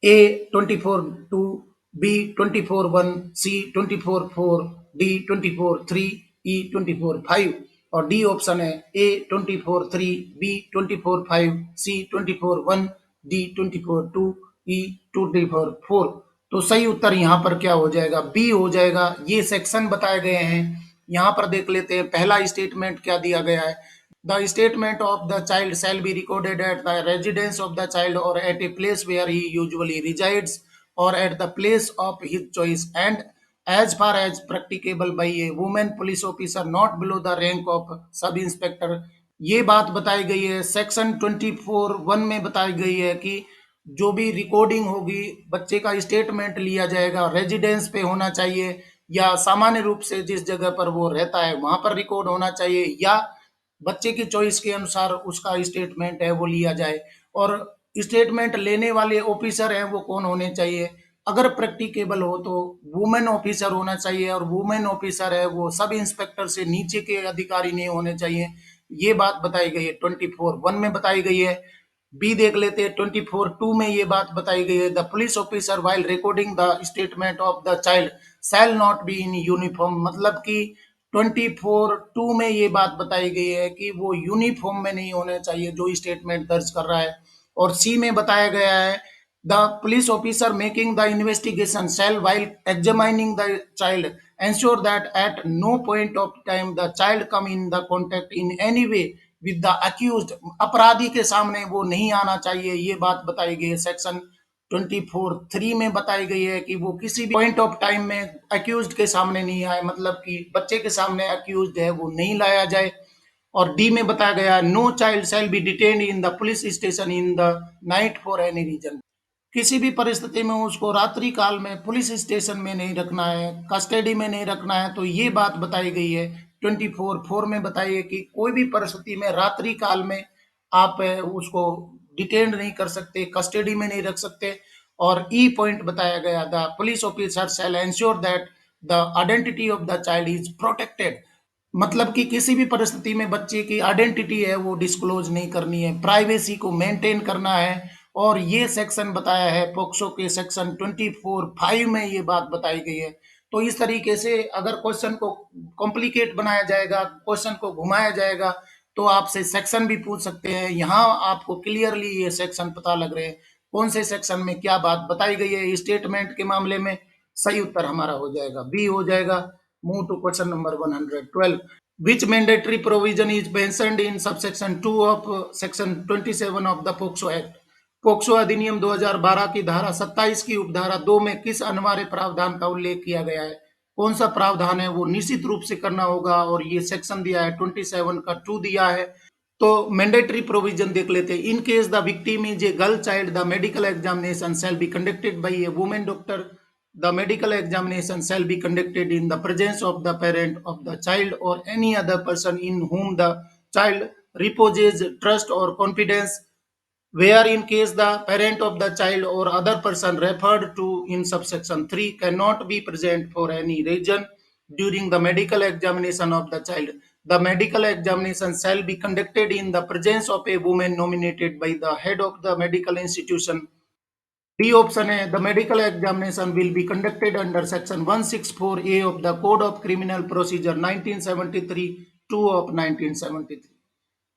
Speaker 1: ए 24(2), बी 24(1), सी 24(4), डी 24(3), ई 24(5) और डी ऑप्शन है ए 24(3), बी 24(5), सी 24(1), डी 24(2), ई 24(4). तो सही उत्तर यहाँ पर क्या हो जाएगा, बी हो जाएगा। ये सेक्शन बताए गए हैं। यहाँ पर देख लेते हैं पहला स्टेटमेंट क्या दिया गया है। The statement of the child shall be recorded at the residence of the child or at a place where he usually resides or at the place of his choice and as far as practicable by a woman police officer not below the rank of sub inspector। ये बात बताई गई है section 24(1) में बताई गई है कि जो भी रिकॉर्डिंग होगी, बच्चे का स्टेटमेंट लिया जाएगा, रेजिडेंस पे होना चाहिए या सामान्य रूप से जिस जगह पर वो रहता है वहां पर रिकॉर्ड होना चाहिए या बच्चे की चॉइस के अनुसार उसका स्टेटमेंट है वो लिया जाए। और स्टेटमेंट लेने वाले ऑफिसर हैं वो कौन होने चाहिए। अगर प्रैक्टिकेबल हो तो वुमेन ऑफिसर होना चाहिए और वुमेन ऑफिसर है वो सब इंस्पेक्टर से नीचे के अधिकारी नहीं होने चाहिए। ये बात बताई गई है 24(1) में बताई गई है। बी देख लेते हैं 24(2) में ये बात बताई गई है the police officer while recording the statement of the child shell not be in uniform. मतलब कि 24(2) में ये बात बताई गई है कि वो यूनिफॉर्म में नहीं होने चाहिए जो स्टेटमेंट दर्ज कर रहा है। और सी में बताया गया है the police officer making the investigation shall while examining the child ensure that at no point of time the child come in the contact in any way with the accused। अपराधी के सामने वो नहीं आना चाहिए। ये बात बताई गई है सेक्शन 24(3) में बताई गई है कि वो किसी भी पॉइंट ऑफ टाइम में अक्यूज्ड के सामने नहीं आए, मतलब कि बच्चे के सामने अक्यूज्ड है वो नहीं लाया जाए। और डी में बताया गया no child shall be detained in the police station in the night for any reason. किसी भी परिस्थिति में उसको रात्रि काल में पुलिस स्टेशन में नहीं रखना है, कस्टडी में नहीं रखना है। तो ये बात बताई गई है 24(4) में बताई है कि कोई भी परिस्थिति में रात्रि काल में आप उसको डिटेन नहीं कर सकते, कस्टडी में नहीं रख सकते। और ई पॉइंट बताया गया the police officer shall ensure that the identity of the child is protected. मतलब कि किसी भी परिस्थिति में बच्चे की आइडेंटिटी है वो डिस्क्लोज नहीं करनी है, प्राइवेसी को मेंटेन करना है। और ये सेक्शन बताया है पोक्सो के सेक्शन 24(5) में ये बात बताई गई है। तो इस तरीके से अगर क्वेश्चन को कॉम्प्लिकेट बनाया जाएगा, क्वेश्चन को घुमाया जाएगा, तो आपसे सेक्शन भी पूछ सकते हैं। यहाँ आपको क्लियरली ये सेक्शन पता लग रहे हैं कौन से सेक्शन में क्या बात बताई गई है। स्टेटमेंट के मामले में सही उत्तर हमारा हो जाएगा बी हो जाएगा। Move to question number 112। Which mandatory provision is mentioned in subsection 2 of section 27 of the POCSO Act? POCSO अधिनियम 2012 की धारा 27 की उपधारा 2 में किस अनिवार्य प्रावधान का उल्लेख किया गया है? कौन सा प्रावधान है वो निश्चित रूप से करना होगा, और ये सेक्शन दिया है 27 का 2 दिया है। तो मैंडेटरी प्रोविजन देख लेते हैं। In case the victim is a girl child, the medical examination shall be conducted by a women doctor. The medical examination shall be conducted in the presence of the parent of the child or any other person in whom the child reposes trust or confidence, where in case the parent of the child or other person referred to in subsection 3 cannot be present for any reason during the medical examination of the child, the medical examination shall be conducted in the presence of a woman nominated by the head of the medical institution. D option है, the medical examination will be conducted under section 164A of the Code of Criminal Procedure 1973 2 of 1973।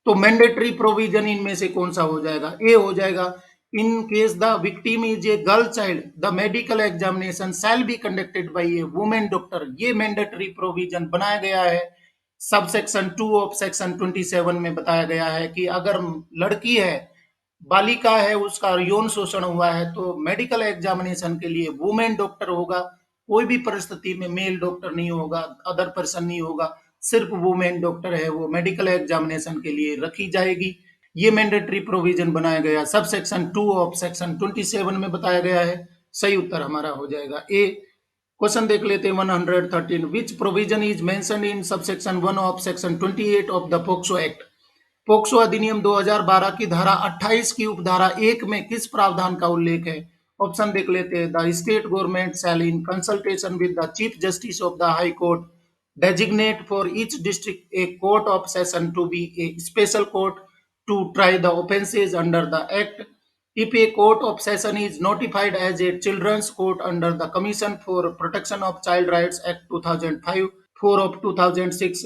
Speaker 1: तो mandatory provision इनमें से कौन सा हो जाएगा? A हो जाएगा। In case the victim is a girl child, the medical examination shall be conducted by a women doctor. ये मैंडेटरी प्रोविजन बनाया गया है सब सेक्शन 2 ऑफ सेक्शन 27 में बताया गया है कि अगर लड़की है, बालिका है, उसका यौन शोषण हुआ है, तो मेडिकल एग्जामिनेशन के लिए वुमेन डॉक्टर होगा। कोई भी परिस्थिति में मेल डॉक्टर नहीं होगा, अदर पर्सन नहीं होगा, सिर्फ वुमेन डॉक्टर है वो मेडिकल एग्जामिनेशन के लिए रखी जाएगी। ये मैंडेटरी प्रोविजन बनाया गया सब सेक्शन 2 ऑफ सेक्शन 27 में बताया गया है। सही उत्तर हमारा हो जाएगा ए। क्वेश्चन देख लेते हैं 113। विच provision is mentioned in subsection 1 of section 28 of the POCSO act? POCSO अधिनियम 2012 की धारा 28 की उपधारा 1 में किस प्रावधान का उल्लेख है? ऑप्शन देख लेते हैं। The state government shell in consultation with the chief justice of the high court designate for each district a court of session to be a special court to try the offences under the act. If a court of session is notified as a children's court under the Commission for Protection of Child Rights Act 2005 4 of 2006,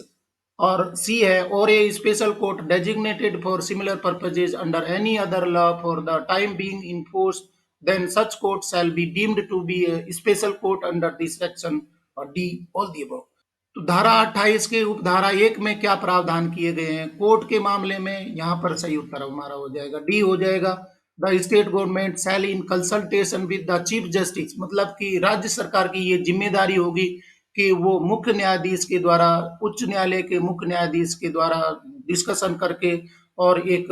Speaker 1: और C है, और a special court designated for similar purposes under any other law for the time being in force, then such court shall be deemed to be a special court under this section, और D all the above. तो धारा 28 के उपधारा 1 में क्या प्रावधान किए गए हैं कोर्ट के मामले में? यहाँ पर सही उत्तर हमारा हो जाएगा डी हो जाएगा। The state government shell in consultation with the chief justice, मतलब कि राज्य सरकार की ये जिम्मेदारी होगी कि वो मुख्य न्यायाधीश के द्वारा, उच्च न्यायालय के मुख्य न्यायाधीश के द्वारा डिस्कशन करके, और एक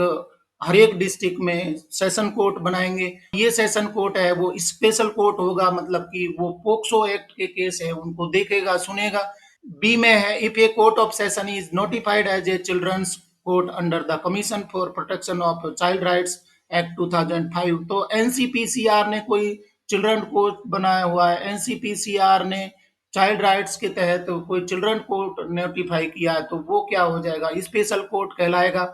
Speaker 1: हर एक डिस्ट्रिक्ट में सेशन कोर्ट बनाएंगे। ये सेशन कोर्ट है वो स्पेशल कोर्ट होगा, मतलब कि वो पोक्सो एक्ट के केस है उनको देखेगा, सुनेगा। बी में है, if a court of session is notified as a children's court under the commission for protection of child rights act 2005। तो एनसीपीसीआर ने कोई चिल्ड्रन कोर्ट बनाया हुआ है, एनसीपीसीआर ने चाइल्ड राइट्स के तहत कोई चिल्ड्रन कोर्ट नोटिफाई किया है, तो वो क्या हो जाएगा? स्पेशल कोर्ट कहलाएगा।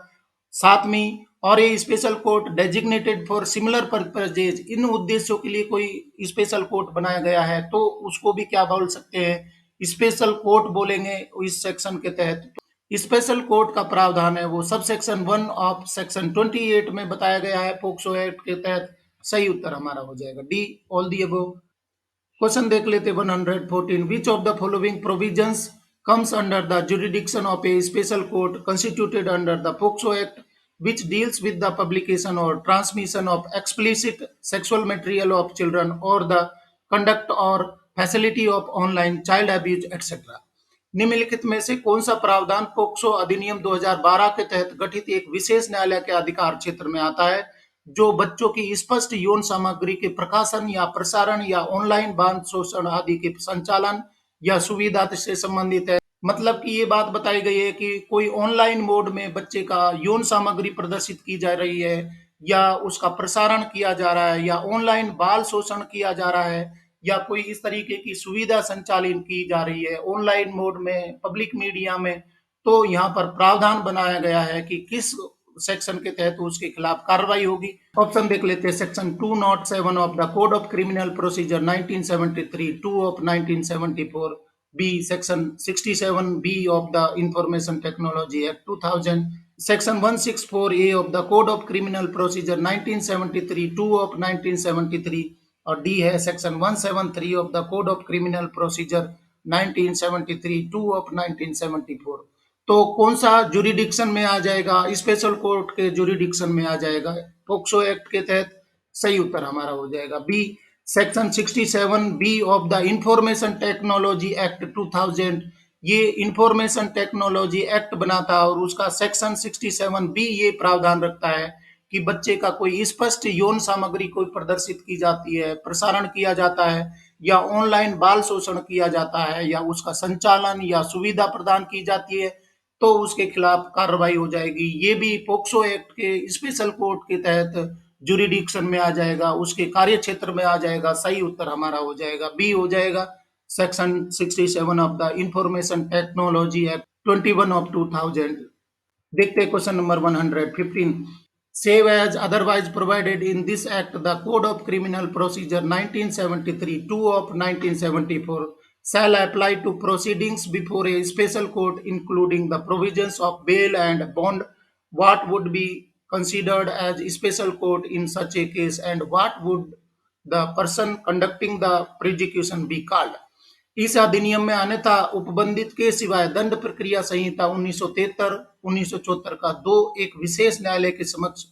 Speaker 1: सातवीं, और ये special court designated for similar purposes, इन उद्देश्यों के लिए कोई स्पेशल कोर्ट बनाया गया है तो उसको भी क्या बोल सकते हैं? स्पेशल कोर्ट बोलेंगे इस सेक्शन के तहत। स्पेशल कोर्ट का प्रावधान है वो सब सेक्शन 1 ऑफ सेक्शन 28 में बताया गया है पोक्सो एक्ट के तहत। सही उत्तर हमारा हो जाएगा D all the above. Question देख लेते 114। Which of the following provisions comes under the jurisdiction of a special court constituted under the POCSO Act, which deals with the publication or transmission of explicit sexual material of children or the conduct or facility of online child abuse etc. निम्नलिखित में से कौन सा प्रावधान POCSO अधिनियम 2012 के तहत गठित एक विशेष न्यायालय के अधिकार क्षेत्र में आता है, जो बच्चों की स्पष्ट यौन सामग्री के प्रकाशन या प्रसारण या ऑनलाइन बाल शोषण आदि के संचालन या सुविधा से संबंधित है? मतलब कि ये बात बताई गई है कि कोई ऑनलाइन मोड में बच्चे का यौन सामग्री प्रदर्शित की जा रही है, या उसका प्रसारण किया जा रहा है, या ऑनलाइन बाल शोषण किया जा रहा है, या कोई इस तरीके की सुविधा संचालित की जा रही है ऑनलाइन मोड में, पब्लिक मीडिया में, तो यहाँ पर प्रावधान बनाया गया है कि किस सेक्शन के तहत उसके खिलाफ कार्रवाई होगी। ऑप्शन देख लेते हैं। Section 207 of the code of criminal procedure 1973 2 of 1974, B section 67 B of the information technology act 2000, section 164 A of the code of criminal procedure 1973 2 of 1973, और डी है section 173 of the code of criminal procedure 1973 2 of 1974। तो कौन सा jurisdiction में आ जाएगा? Special court के jurisdiction में आ जाएगा पोक्सो एक्ट के तहत। सही उत्तर हमारा हो जाएगा B. Section 67 B of the information technology act 2000, ये इंफॉर्मेशन टेक्नोलॉजी एक्ट बना था और उसका सेक्शन 67 बी ये प्रावधान रखता है कि बच्चे का कोई स्पष्ट यौन सामग्री कोई प्रदर्शित की जाती है, प्रसारण किया जाता है या ऑनलाइन बाल शोषण किया जाता है या उसका संचालन या सुविधा प्रदान की जाती है तो उसके खिलाफ कार्रवाई हो जाएगी। ये भी पोक्सो एक्ट के स्पेशल कोर्ट के तहत जुरिडिक्शन में आ जाएगा, उसके कार्य क्षेत्र में आ जाएगा। सही उत्तर हमारा हो जाएगा बी हो जाएगा। Section 67 of the information technology act 21 of 2000। देखते हैं question number 115। Save as otherwise provided in this act the Code of Criminal Procedure 1973 2 of 1974 shall apply to proceedings before a special court including the provisions of bail and bond. What would be considered as special court in such a case and what would the person conducting the prosecution be called? इस अधिनियम में अन्यथा उपबंधित के सिवाय दंड प्रक्रिया संहिता 1973 1974 का दो एक विशेष न्यायालय के समक्ष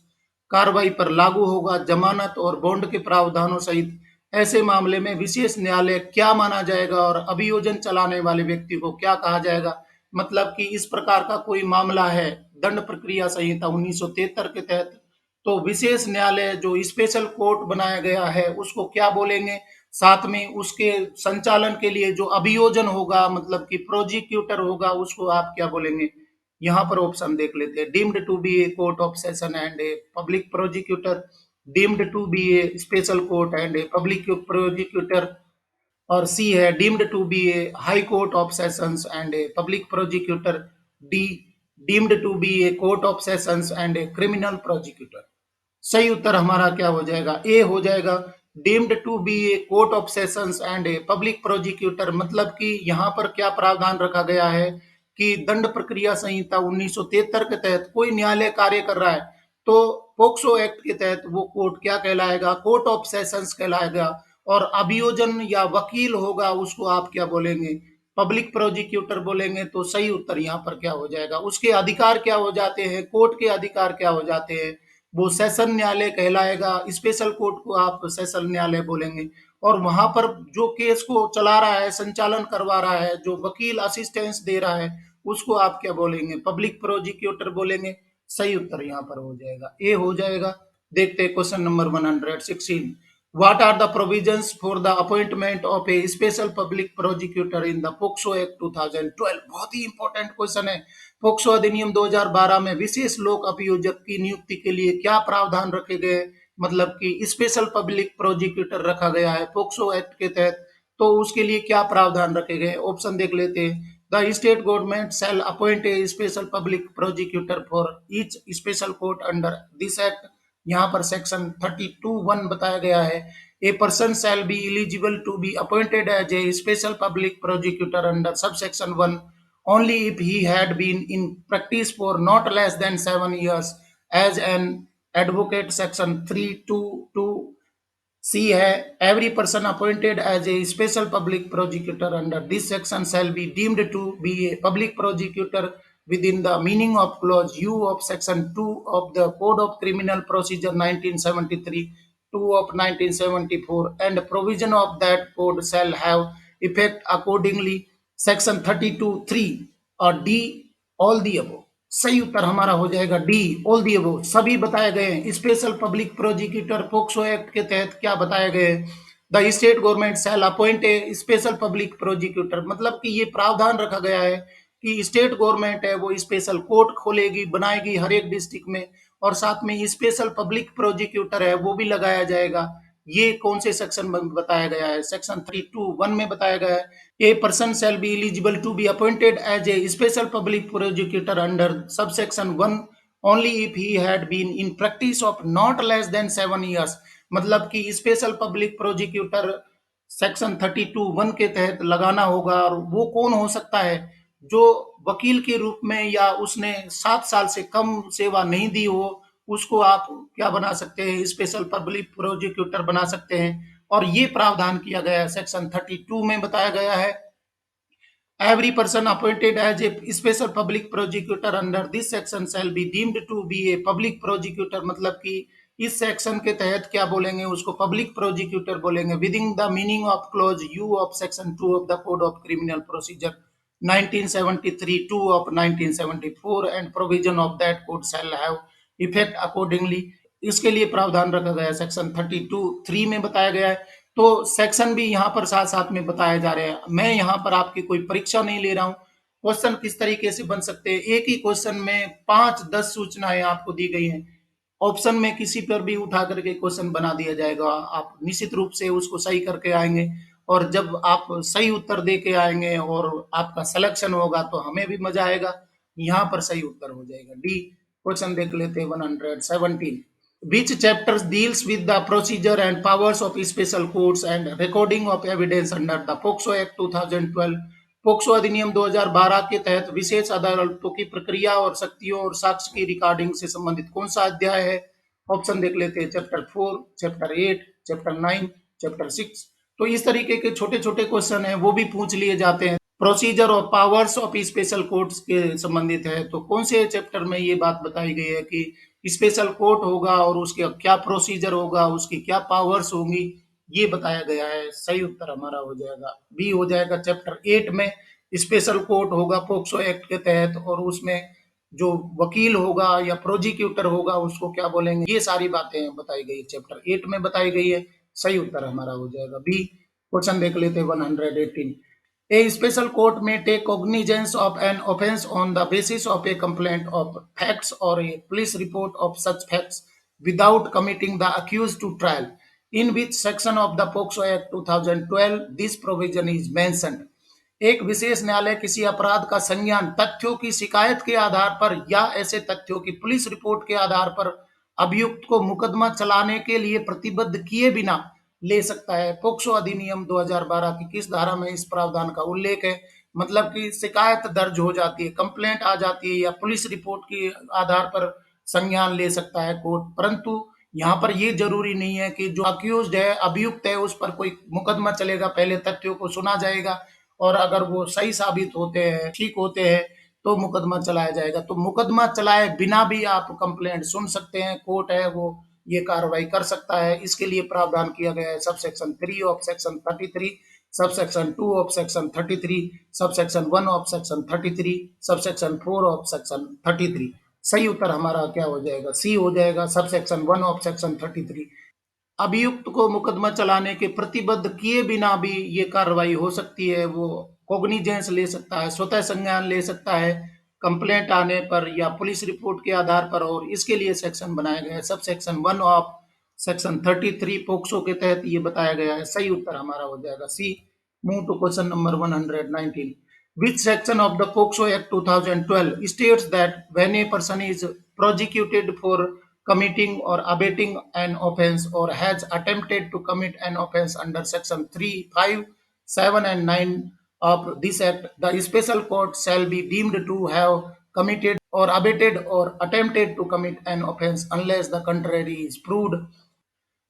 Speaker 1: कार्रवाई पर लागू होगा। जमानत और बॉन्ड के प्रावधानों सहित ऐसे मामले में विशेष न्यायालय क्या माना जाएगा और अभियोजन चलाने वाले व्यक्ति को क्या कहा जाएगा? मतलब कि इस प्रकार का कोई मामला है दंड प्रक्रिया संहिता 1973 के तहत, तो विशेष न्यायालय जो स्पेशल कोर्ट बनाया गया है उसको क्या बोलेंगे? साथ में उसके संचालन के लिए जो अभियोजन होगा मतलब कि प्रोसिक्यूटर होगा उसको आप क्या बोलेंगे? यहाँ पर ऑप्शन देख लेते हैं। Deemed to be a court of session and a public prosecutor, deemed to be a special court and a public prosecutor, और सी है deemed to be a high court of sessions and a public prosecutor, D deemed to be a court of sessions and a criminal prosecutor. सही उत्तर हमारा क्या हो जाएगा? A हो जाएगा। Deemed to be a court of sessions and a public prosecutor मतलब कि यहाँ पर क्या प्रावधान रखा गया है कि दंड प्रक्रिया संहिता 1973 के तहत कोई न्यायालय कार्य कर रहा है तो पोक्सो एक्ट के तहत वो कोर्ट क्या कहलाएगा? कोर्ट ऑफ सेशंस कहलाएगा। और अभियोजन या वकील होगा उसको आप क्या बोलेंगे? पब्लिक प्रोसिक्यूटर बोलेंगे। तो सही उत्तर यहाँ पर क्या हो जाएगा? उसके अधिकार क्या हो जाते हैं? कोर्ट के अधिकार क्या हो जाते हैं? वो सेशन न्यायालय कहलाएगा। स्पेशल कोर्ट को आप सेशन न्यायालय बोलेंगे। और वहां पर जो केस को चला रहा है, संचालन करवा रहा है, जो वकील असिस्टेंस दे रहा है उसको आप क्या बोलेंगे? पब्लिक प्रोसिक्यूटर बोलेंगे। सही उत्तर यहाँ पर हो जाएगा ए हो जाएगा। देखते हैं question number 116। What are the provisions for the appointment of a special public prosecutor in the POCSO Act 2012? बहुत ही इंपॉर्टेंट क्वेश्चन है। पोक्सो अधिनियम 2012 में विशेष लोक अभियोजक की नियुक्ति के लिए क्या प्रावधान रखे गए? मतलब कि स्पेशल पब्लिक प्रोसिक्यूटर रखा गया है पोक्सो एक्ट के तहत, तो उसके लिए क्या प्रावधान रखे गए? ऑप्शन देख लेते हैं। The state government shall appoint a special public prosecutor for each special court under this act. यहाँ पर सेक्शन 32(1) बताया गया है। A person shall be eligible to be appointed as a special public prosecutor under sub section 1 only if he had been in practice for not less than 7 years as an advocate। section 322 C है every person appointed as a special public prosecutor under this section shall be deemed to be a public prosecutor within the meaning of clause U of section 2 of the Code of Criminal Procedure 1973 2 of 1974 and provision of that code shall have effect accordingly। section 32(3) और D all the above। सही उत्तर हमारा हो जाएगा D all the above. सभी बताए गए हैं। Special public prosecutor POCSO act के तहत क्या बताए गए? The state government shall appoint a special public prosecutor मतलब कि ये प्रावधान रखा गया है कि स्टेट गवर्नमेंट है वो स्पेशल कोर्ट खोलेगी, बनाएगी हर एक डिस्ट्रिक्ट में, और साथ में स्पेशल पब्लिक प्रोसिक्यूटर है वो भी लगाया जाएगा। ये कौन से सेक्शन में बताया गया है? सेक्शन 321 में बताया गया है। A person shall be eligible to be appointed as a special public prosecutor under subsection 1 only if he had been in practice of not less than 7 years। मतलब कि स्पेशल पब्लिक प्रोसिक्यूटर सेक्शन 32(1) के तहत लगाना होगा। और वो कौन हो सकता है? जो वकील के रूप में या उसने 7 साल से कम सेवा नहीं दी हो उसको आप क्या बना सकते हैं? स्पेशल पब्लिक प्रोसिक्यूटर बना सकते हैं। और ये प्रावधान किया गया है सेक्शन 32 में बताया गया है। Every person appointed as a special public prosecutor under this section shall be deemed to be a public prosecutor, मतलब कि इस सेक्शन के तहत क्या बोलेंगे, उसको पब्लिक प्रोसिक्यूटर बोलेंगे, within the meaning of close you of section 2 of the code of criminal procedure 1973, 2 of 1974 and provision of that code shall have effect accordingly. इसके लिए प्रावधान रखा गया है, सेक्शन 32(3) में बताया गया है। तो सेक्शन भी यहाँ पर साथ साथ में बताए जा रहे हैं। मैं यहाँ पर आपकी कोई परीक्षा नहीं ले रहा हूँ। क्वेश्चन किस तरीके से बन सकते हैं, एक ही क्वेश्चन में 5-10 सूचनाएं आपको दी गई हैं, ऑप्शन में किसी पर भी उठा करके क्वेश्चन बना दिया जाएगा, आप निश्चित रूप से उसको सही करके आएंगे, और जब आप सही उत्तर दे के आएंगे और आपका सिलेक्शन होगा तो हमें भी मजा आएगा। यहाँ पर सही उत्तर हो जाएगा डी। क्वेश्चन देख लेते हैं 117। Which chapters deals with the procedure and powers of special courts and recording of evidence under the POCSO Act 2012? POCSO अधिनियम 2012 के तहत विशेष अदालतों की प्रक्रिया और शक्तियों और साक्ष्य की रिकॉर्डिंग से संबंधित कौन सा अध्याय है? ऑप्शन देख लेते हैं, चैप्टर 4, चैप्टर 8, चैप्टर 9, चैप्टर 6। तो इस तरीके के छोटे छोटे क्वेश्चन हैं, वो भी पूछ लिए जाते हैं। प्रोसीजर और पावर्स ऑफ स्पेशल कोर्ट्स के संबंधित है, तो कौन से चैप्टर में ये बात बताई गई है कि स्पेशल कोर्ट होगा और उसके क्या प्रोसीजर होगा, उसकी क्या पावर्स होंगी, ये बताया गया है। सही उत्तर हमारा हो जाएगा बी हो जाएगा। चैप्टर 8 में स्पेशल कोर्ट होगा पोक्सो एक्ट के तहत, और उसमें जो वकील होगा या प्रोसिक्यूटर होगा उसको क्या बोलेंगे, ये सारी बातें बताई गई चैप्टर 8 में बताई गई है। सही उत्तर हमारा हो जाएगा बी। क्वेश्चन देख लेते हैं 118। A special court may take cognizance of an offence on the basis of a complaint of facts or a police report of such facts without committing the accused to trial. In which section of the POCSO Act 2012 this provision is mentioned? एक विशेष न्यायालय किसी अपराध का संज्ञान तथ्यों की शिकायत के आधार पर या ऐसे तथ्यों की पुलिस रिपोर्ट के आधार पर अभियुक्त को मुकदमा चलाने के लिए प्रतिबद्ध किए बिना ले सकता है। पोक्सो अधिनियम 2012 की किस धारा में इस प्रावधान का उल्लेख है? मतलब कि शिकायत दर्ज हो जाती है, कंप्लेंट आ जाती है या पुलिस रिपोर्ट के आधार पर संज्ञान ले सकता है कोर्ट, परंतु यहाँ पर ये जरूरी नहीं है कि जो अक्यूज्ड है, अभियुक्त है, उस पर कोई मुकदमा चलेगा। पहले तथ्यों को सुना जाएगा और अगर वो सही साबित होते हैं, ठीक होते हैं, तो मुकदमा चलाया जाएगा। तो मुकदमा चलाए बिना भी आप कंप्लेंट सुन सकते हैं, कोर्ट है वो ये कार्रवाई कर सकता है। इसके लिए प्रावधान किया गया है सब सेक्शन 3 ऑफ सेक्शन 33, सब सेक्शन 2 ऑफ सेक्शन 33, सब section 1 of section 33, sub section 4 of section 33। सही उत्तर हमारा क्या हो जाएगा? सी हो जाएगा, सब सेक्शन 1 ऑफ सेक्शन 33। अभियुक्त को मुकदमा चलाने के प्रतिबद्ध किए बिना भी ये कार्रवाई हो सकती है। वो कॉग्निजेंस ले सकता है, स्वतः संज्ञान ले सकता है कंप्लेंट आने पर या पुलिस रिपोर्ट के आधार पर, और इसके लिए सेक्शन बनाया गया है सब सेक्शन 1 ऑफ सेक्शन 33 पोक्सो के तहत ये बताया गया है। सही उत्तर हमारा हो जाएगा C. Move to question number 119। Which section of the POCSO Act 2012 states that when a person is prosecuted for committing or abetting an offence or has attempted to commit an offence under section 3, 5, 7 and 9 of this act, the special court shall be deemed to have committed or abetted or attempted to commit an offence unless the contrary is proved।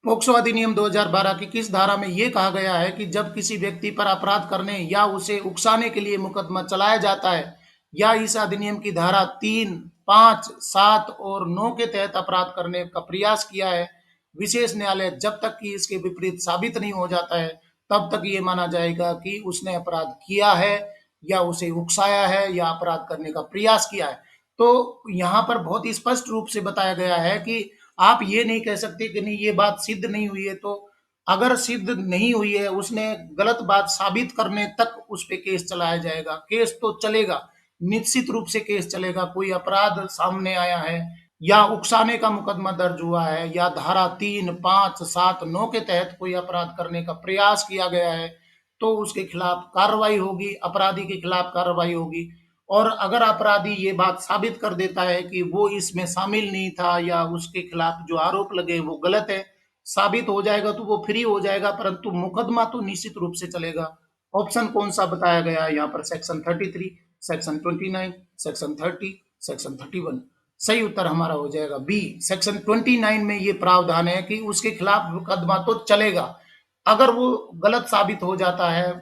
Speaker 1: POCSO अधिनियम 2012 की किस धारा में यह कहा गया है कि जब किसी व्यक्ति पर अपराध करने या उसे उकसाने के लिए मुकदमा चलाया जाता है या इस अधिनियम की धारा 3, 5, 7 और 9 के तहत अपराध करने का प्रयास किया है, विशेष न्यायालय जब तक कि इसके विपरीत साबित नहीं हो जाता है तब तक ये माना जाएगा कि उसने अपराध किया है या उसे उकसाया है या अपराध करने का प्रयास किया है। तो यहाँ पर बहुत ही स्पष्ट रूप से बताया गया है कि आप ये नहीं कह सकते कि नहीं ये बात सिद्ध नहीं हुई है। तो अगर सिद्ध नहीं हुई है, उसने गलत बात साबित करने तक उस पे केस चलाया जाएगा। केस तो चलेगा, निश्चित रूप से केस चलेगा। कोई अपराध सामने आया है या उकसाने का मुकदमा दर्ज हुआ है या धारा 3, 5, 7, 9 के तहत कोई अपराध करने का प्रयास किया गया है, तो उसके खिलाफ कार्रवाई होगी, अपराधी के खिलाफ कार्रवाई होगी। और अगर अपराधी ये बात साबित कर देता है कि वो इसमें शामिल नहीं था या उसके खिलाफ जो आरोप लगे वो गलत है, साबित हो जाएगा, तो वो फ्री हो जाएगा, परंतु मुकदमा तो निश्चित रूप से चलेगा। ऑप्शन कौन सा बताया गया है यहाँ पर? Section 33, section 29, section 30, section 31। सही उत्तर हमारा हो जाएगा बी। सेक्शन 29 में ये प्रावधान है कि उसके खिलाफ मुकदमा तो चलेगा, अगर वो गलत साबित हो जाता है,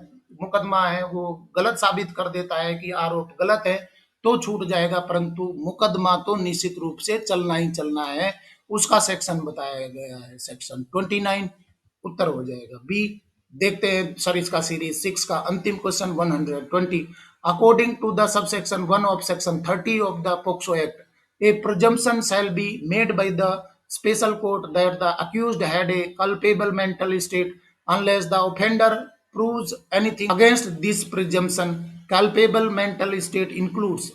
Speaker 1: मुकदमा है वो गलत साबित कर देता है कि आरोप गलत है तो छूट जाएगा, परंतु मुकदमा तो निश्चित रूप से चलना ही चलना है। उसका सेक्शन बताया गया है सेक्शन 29, उत्तर हो जाएगा बी। देखते हैं सर इसका सीरीज 6 का अंतिम question 120। According to the subsection 1 of section 30 of the POCSO act, a presumption shall be made by the special court that the accused had a culpable mental state unless the offender proves anything against this presumption. Culpable mental state includes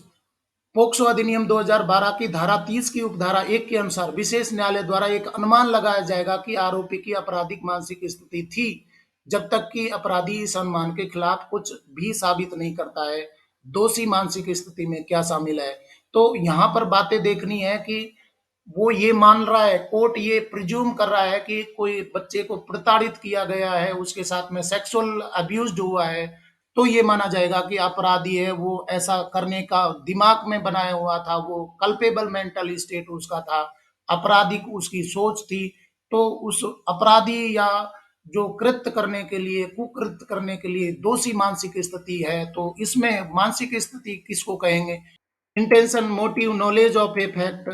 Speaker 1: POCSO अधिनियम 2012 की धारा 30 की उपधारा 1 के अनुसार विशेष न्यायालय द्वारा एक अनुमान लगाया जाएगा कि आरोपी की आपराधिक मानसिक स्थिति थी, जब तक कि अपराधी इस अनुमान के खिलाफ कुछ भी साबित नहीं करता है। दोषी मानसिक स्थिति में क्या शामिल है, तो यहाँ पर बातें देखनी है कि वो ये मान रहा है, कोर्ट ये प्रिज्यूम कर रहा है कि कोई बच्चे को प्रताड़ित किया गया है, उसके साथ में सेक्सुअल अब्यूज हुआ है, तो ये माना जाएगा कि अपराधी है वो ऐसा करने का दिमाग में बनाया हुआ था, वो कल्पेबल मेंटल स्टेट उसका था, आपराधिक उसकी सोच थी। तो उस अपराधी या जो कृत्य करने के लिए, कुकृत्य करने के लिए दोषी मानसिक स्थिति है, तो इसमें मानसिक स्थिति किसको कहेंगे? Intention, motive, knowledge of a fact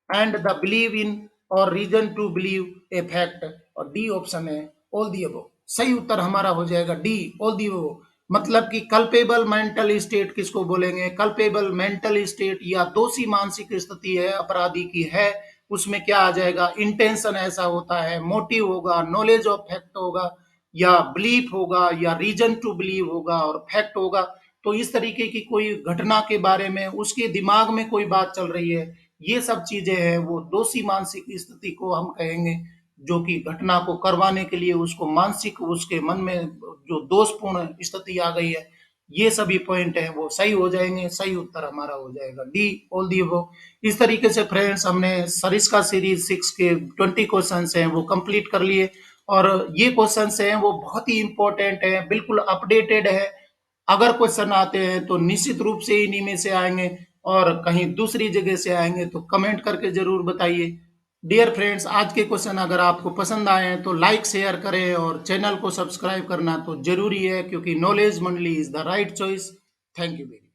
Speaker 1: and the believe in or reason to believe a fact, और डी ऑप्शन है ऑल दी अबव। सही उत्तर हमारा हो जाएगा डी ऑल दी अबव। मतलब कि कल्पेबल मेंटल स्टेट किसको बोलेंगे? कल्पेबल मेंटल स्टेट या दोषी मानसिक स्थिति है अपराधी की है, उसमें क्या आ जाएगा? इंटेंशन ऐसा होता है, मोटिव होगा, नॉलेज ऑफ फैक्ट होगा, या बिलीफ होगा, या रीजन टू बिलीव होगा, और फैक्ट होगा। तो इस तरीके की कोई घटना के बारे में उसके दिमाग में कोई बात चल रही है, ये सब चीजें हैं, वो दोषी मानसिक स्थिति को हम कहेंगे, जो कि घटना को करवाने के लिए उसको मानसिक, उसके मन में जो दोषपूर्ण स्थिति आ गई है, ये सभी पॉइंट हैं वो सही हो जाएंगे। सही उत्तर हमारा हो जाएगा डी ऑल दी अबव। इस तरीके से फ्रेंड्स हमने सरिस्का सीरीज 6 के 20 क्वेश्चन हैं वो कंप्लीट कर लिए, और ये क्वेश्चन हैं वो बहुत ही इंपॉर्टेंट है, बिल्कुल अपडेटेड है। अगर क्वेश्चन आते हैं तो निश्चित रूप से इन्हीं में से आएंगे, और कहीं दूसरी जगह से आएंगे तो कमेंट करके जरूर बताइए। डियर फ्रेंड्स, आज के क्वेश्चन अगर आपको पसंद आए हैं तो लाइक शेयर करें, और चैनल को सब्सक्राइब करना तो जरूरी है, क्योंकि नॉलेज मंडली is the right choice. Thank you very much.